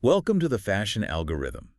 Welcome to the Fashion Algorithm.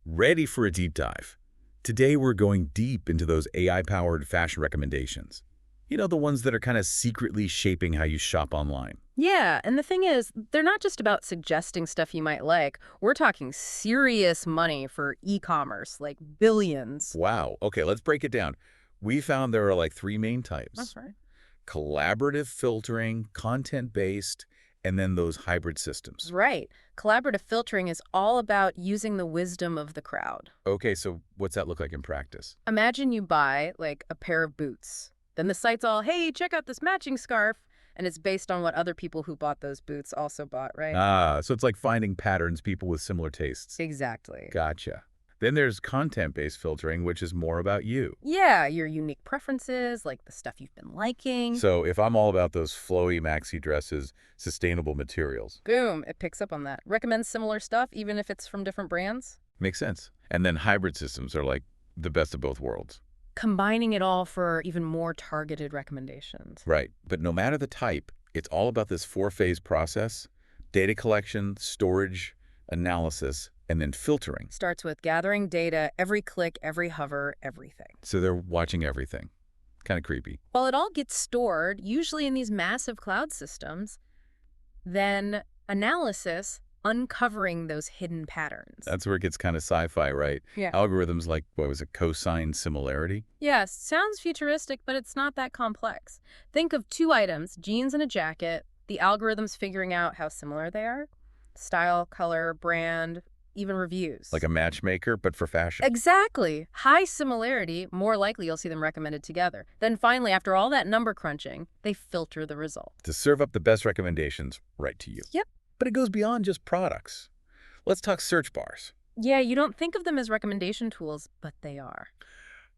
Ready for a deep dive? Today we're going deep into those AI-powered fashion recommendations. You know, the ones that are kind of secretly shaping how you shop online. Yeah, and the thing is, they're not just about suggesting stuff you might like. We're talking serious money for e-commerce, like billions. Wow. Okay, let's break it down. We found there are like three main That's types: right. collaborative filtering, content-based, and then those hybrid systems. Right. Collaborative filtering is all about using the wisdom of the crowd. Okay, so what's that look like in practice? Imagine you buy, like, a pair of boots. Then the site's all, hey, check out this matching scarf. And it's based on what other people who bought those boots also bought, right? Ah, so it's like finding patterns, people with similar tastes. Exactly. Gotcha. Then there's content-based filtering, which is more about you. Yeah, your unique preferences, like the stuff you've been liking. So if I'm all about those flowy maxi dresses, sustainable materials, Boom, it picks up on that. Recommends similar stuff, even if it's from different brands. makes sense. And then hybrid systems are like the best of both worlds. Combining it all for even more targeted recommendations. Right. But no matter the type, it's all about this four-phase process: data collection, storage, analysis, and then filtering. Starts with gathering data, every click, every hover, everything. So they're watching everything. Kind of creepy. While it all gets stored, usually in these massive cloud systems, then analysis, uncovering those hidden patterns. That's where it gets kind of sci-fi, right? Yeah. Algorithms like, what was it, cosine similarity? Yes, sounds futuristic, but it's not that complex. Think of two items, jeans and a jacket, the algorithm's figuring out how similar they are. Style, color, brand, even reviews. Like a matchmaker, but for fashion. Exactly. High similarity, more likely you'll see them recommended together. Then finally, after all that number crunching, they filter the result. To serve up the best recommendations right to you. Yep. But it goes beyond just products. Let's talk search bars. Yeah, you don't think of them as recommendation tools, but they are.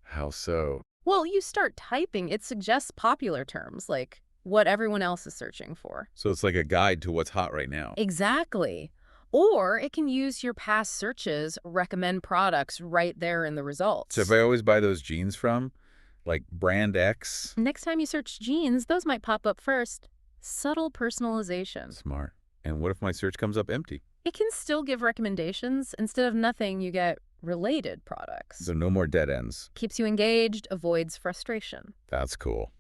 How so? Well, you start typing, it suggests popular terms, like what everyone else is searching for. So it's like a guide to what's hot right now. Exactly. Or it can use your past searches, recommend products right there in the results. So if I always buy those jeans from, like brand X, Next time you search jeans, those might pop up first. Subtle personalization. smart. And what if my search comes up empty? It can still give recommendations. Instead of nothing, you get related products. So no more dead ends. Keeps you engaged, avoids frustration. That's cool.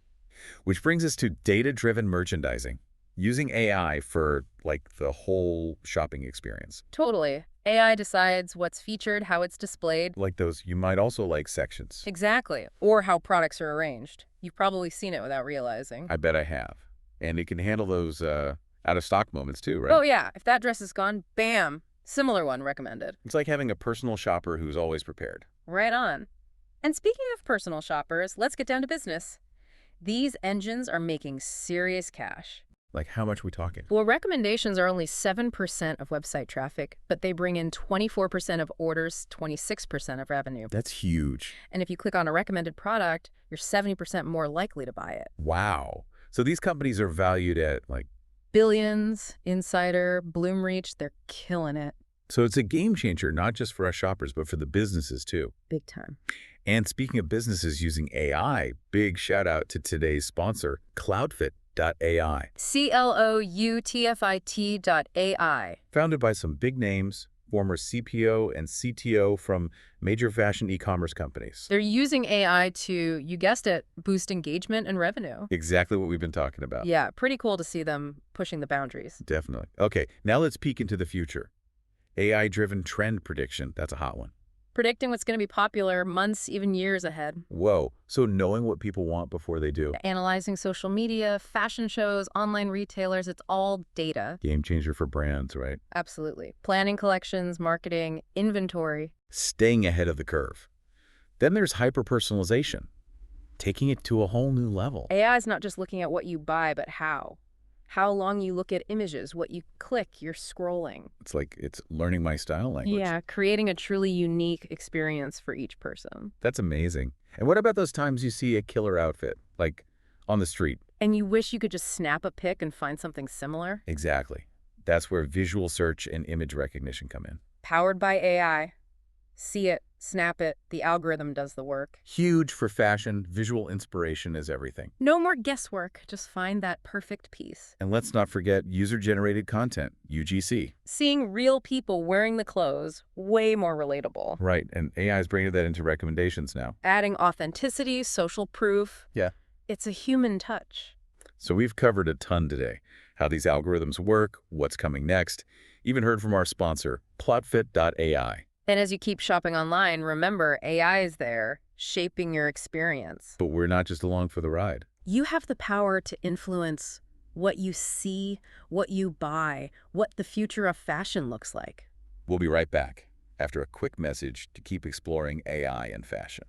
Which brings us to data-driven merchandising, using AI for like the whole shopping experience. Totally. AI decides what's featured, how it's displayed. Like those you might also like sections. Exactly. Or how products are arranged. You've probably seen it without realizing. I bet I have. And it can handle those out-of-stock moments too, right? Oh, yeah. If that dress is gone, bam. Similar one recommended. It's like having a personal shopper who's always prepared. Right on. And speaking of personal shoppers, let's get down to business. These engines are making serious cash. Like how much we talking? Well, recommendations are only 7% of website traffic, but they bring in 24% of orders, 26% of revenue. That's huge. And if you click on a recommended product, you're 70% more likely to buy it. Wow. So these companies are valued at like, Billions, Insider, Bloomreach, they're killing it so it's a game changer, not just for us shoppers, but for the businesses too. big time. And speaking of businesses using AI, big shout out to today's sponsor, Cloudfit.ai. CLOUTFIT.ai. Founded by some big names, former CPO and CTO from major fashion e-commerce companies. They're using AI to, you guessed it, boost engagement and revenue. Exactly what we've been talking about. Yeah, pretty cool to see them pushing the boundaries. Definitely. Okay, now let's peek into the future. AI-driven trend prediction, that's a hot one. Predicting what's going to be popular months, even years ahead. Whoa, so knowing what people want before they do. Analyzing social media, fashion shows, online retailers, it's all data. Game changer for brands, right? Absolutely. Planning collections, marketing, inventory. Staying ahead of the curve. Then there's hyper-personalization, taking it to a whole new level. AI is not just looking at what you buy, but how. How long you look at images, what you click, you're scrolling. It's like it's learning my style language. Yeah, creating a truly unique experience for each person. That's amazing. And what about those times you see a killer outfit, like on the street? And you wish you could just snap a pic and find something similar? Exactly. That's where visual search and image recognition come in. Powered by AI. See it, snap it, the algorithm does the work. Huge for fashion, visual inspiration is everything. No more guesswork, just find that perfect piece. And let's not forget user-generated content, UGC. Seeing real people wearing the clothes, way more relatable. Right, and AI is bringing that into recommendations now. Adding authenticity, social proof. Yeah. It's a human touch. So we've covered a ton today. How these algorithms work, what's coming next. Even heard from our sponsor, plotfit.ai. And as you keep shopping online, remember, AI is there, shaping your experience. But we're not just along for the ride. You have the power to influence what you see, what you buy, what the future of fashion looks like. We'll be right back after a quick message to keep exploring AI and fashion.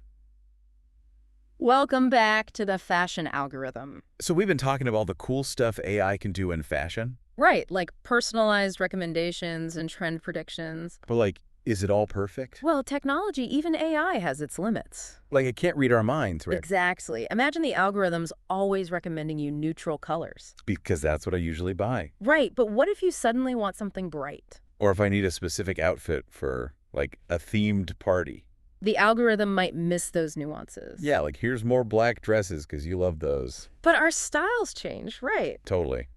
Welcome back to the fashion algorithm. So we've been talking about all the cool stuff AI can do in fashion. Right, like personalized recommendations and trend predictions. But like, is it all perfect? Well, technology, even AI, has its limits. Like it can't read our minds, right? Exactly. Imagine the algorithms always recommending you neutral colors. Because that's what I usually buy. Right, but what if you suddenly want something bright? Or if I need a specific outfit for, like, a themed party. The algorithm might miss those nuances. Yeah, like here's more black dresses because you love those. But our styles change, right? Totally.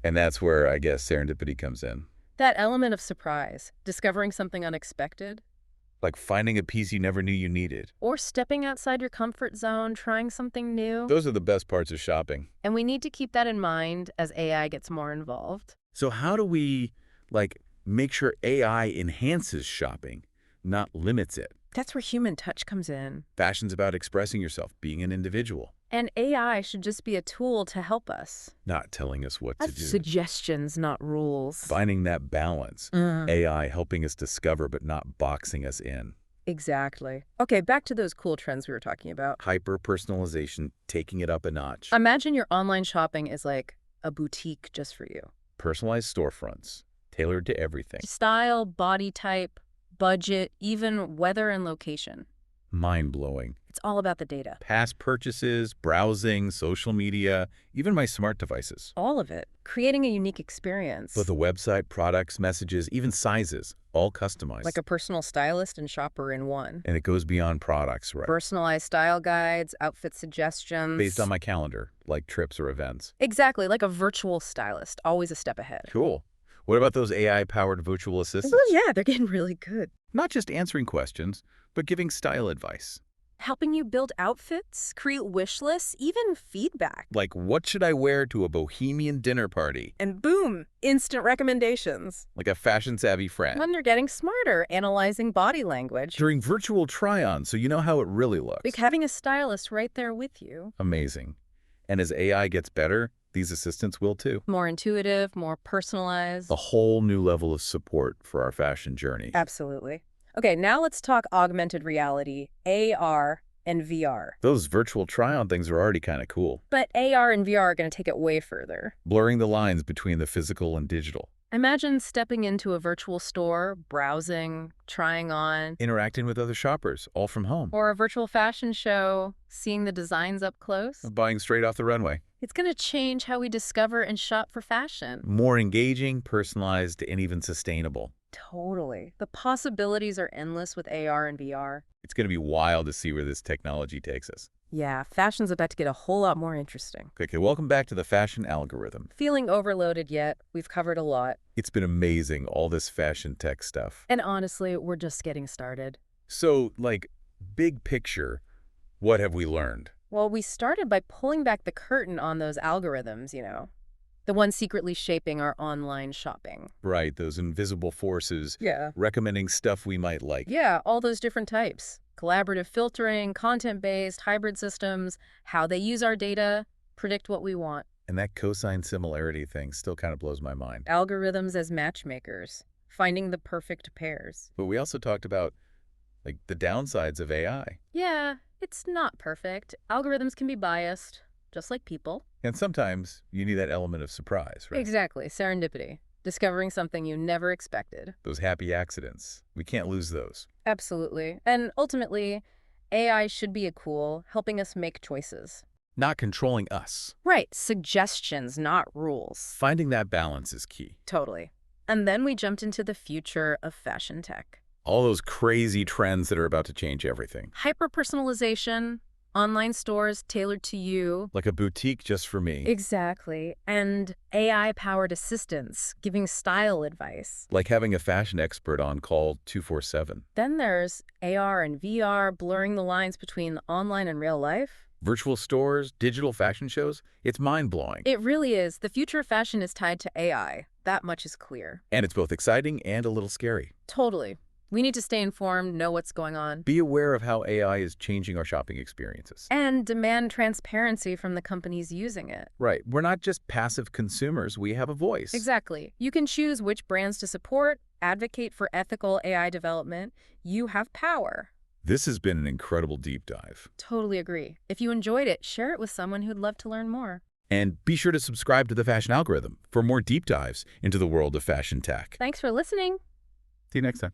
And that's where, I guess, serendipity comes in. That element of surprise, discovering something unexpected, Like finding a piece you never knew you needed. or stepping outside your comfort zone, trying something new. Those are the best parts of shopping. And we need to keep that in mind as AI gets more involved. So how do we, like, make sure AI enhances shopping, not limits it? That's where human touch comes in. Fashion's about expressing yourself, being an individual, And AI should just be a tool to help us. not telling us what to do. Suggestions, not rules. Finding that balance. AI helping us discover but not boxing us in. Exactly. Okay, back to those cool trends we were talking about. Hyper-personalization, taking it up a notch. Imagine your online shopping is like a boutique just for you. Personalized storefronts, tailored to everything. Style, body type, budget, even weather and location. Mind-blowing. It's all about the data. Past purchases, browsing, social media, even my smart devices. All of it. Creating a unique experience. But the website, products, messages, even sizes, all customized. Like a personal stylist and shopper in one. And it goes beyond products, right? Personalized style guides, outfit suggestions. Based on my calendar, like trips or events. Exactly, like a virtual stylist, always a step ahead. Cool. What about those AI-powered virtual assistants? Well, yeah, they're getting really good. Not just answering questions, but giving style advice. Helping you build outfits, create wish lists, even feedback. Like, what should I wear to a bohemian dinner party? And boom, instant recommendations. Like a fashion-savvy friend. And they're getting smarter, analyzing body language. During virtual try-on, so you know how it really looks. Like having a stylist right there with you. Amazing. And as AI gets better, these assistants will too. More intuitive, more personalized. A whole new level of support for our fashion journey. Absolutely. Okay, now let's talk augmented reality, AR and VR. Those virtual try-on things are already kind of cool. But AR and VR are going to take it way further. Blurring the lines between the physical and digital. Imagine stepping into a virtual store, browsing, trying on. Interacting with other shoppers, all from home. Or a virtual fashion show, seeing the designs up close. Buying straight off the runway. It's going to change how we discover and shop for fashion. More engaging, personalized, and even sustainable. Totally. The possibilities are endless with AR and VR. It's going to be wild to see where this technology takes us. Yeah, fashion's about to get a whole lot more interesting. Okay, welcome back to the fashion algorithm. Feeling overloaded yet? We've covered a lot. It's been amazing, all this fashion tech stuff. And honestly, we're just getting started. So, like, big picture, what have we learned? Well, we started by pulling back the curtain on those algorithms, the ones secretly shaping our online shopping. Right, those invisible forces. Yeah. Recommending stuff we might like. Yeah, all those different types. Collaborative filtering, content-based, hybrid systems, how they use our data, predict what we want. And that cosine similarity thing still kind of blows my mind. Algorithms as matchmakers, finding the perfect pairs. But we also talked about, like, the downsides of AI. Yeah, it's not perfect. Algorithms can be biased, just like people. And sometimes you need that element of surprise, right? Exactly, serendipity. Discovering something you never expected. Those happy accidents. We can't lose those. Absolutely. And ultimately, AI should be a tool helping us make choices. Not controlling us. Right, suggestions, not rules. Finding that balance is key. Totally. And then we jumped into the future of fashion tech. All those crazy trends that are about to change everything. Hyper-personalization, online stores tailored to you. Like a boutique just for me. Exactly. And AI-powered assistants giving style advice. Like having a fashion expert on call 24/7. Then there's AR and VR blurring the lines between online and real life. Virtual stores, digital fashion shows, it's mind-blowing. It really is. The future of fashion is tied to AI. That much is clear. And it's both exciting and a little scary. Totally. We need to stay informed, know what's going on. Be aware of how AI is changing our shopping experiences. And demand transparency from the companies using it. Right. We're not just passive consumers. We have a voice. Exactly. You can choose which brands to support, advocate for ethical AI development. You have power. This has been an incredible deep dive. Totally agree. If you enjoyed it, share it with someone who'd love to learn more. And be sure to subscribe to the Fashion Algorithm for more deep dives into the world of fashion tech. Thanks for listening. See you next time.